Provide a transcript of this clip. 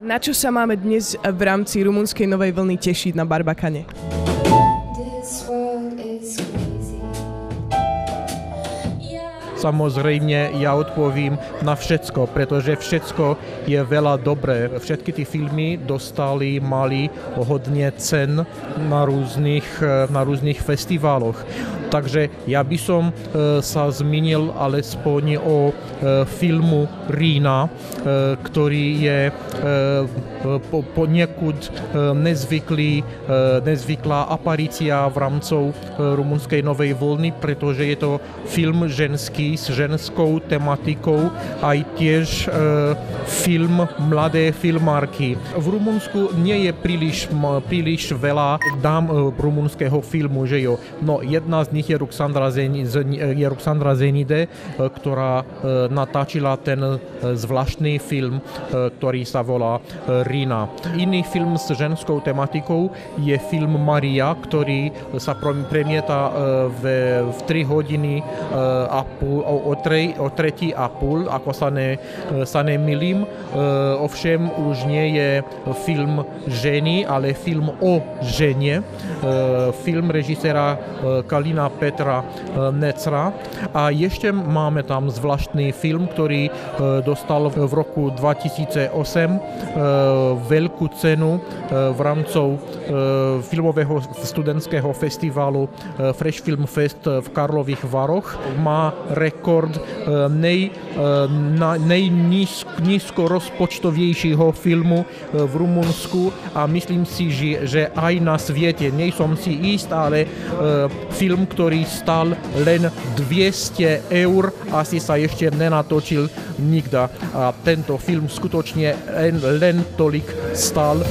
Na čo sa máme dnes v rámci rumunskej novej vlny tešiť na Barbakane? Samozrejme, ja odpovím na všetko, pretože všetko je veľa dobré. Všetky tie filmy mali hodne cen na rôznych festivaloch. Takže ja by som sa zmínil alespoň o filmu Rina, ktorý je poniekud nezvyklá aparícia v rámci rumunskej novej vlny, pretože je to film ženský s ženskou tematikou, aj tiež film mladé filmárky. V Rumunsku nie je príliš veľa dám rumunského filmu, že jo. No jedna z nich je Ruxandra Zenide, ktorá natáčila ten zvláštny film, ktorý sa volá Rina. Iný film s ženskou tematikou je film Maria, ktorý sa premieta v 3 hodiny a pol, o 3:30, ako sa nemýlim. Ovšem už nie je film ženy, ale film o žene. Film režiséra Kalina Petra Necra. A ešte máme tam zvláštny film, ktorý dostal v roku 2008 veľkú cenu v rámci filmového studentského festivalu Fresh Film Fest v Karlových Varoch. Má rekord najnízkorozpočtovejšieho filmu v Rumunsku a myslím si, že aj na svete. Nie som si ist, ale film, ktorý stal len 200 eur, asi sa ešte nenatočil nikda. A tento film skutočne len tolik stal.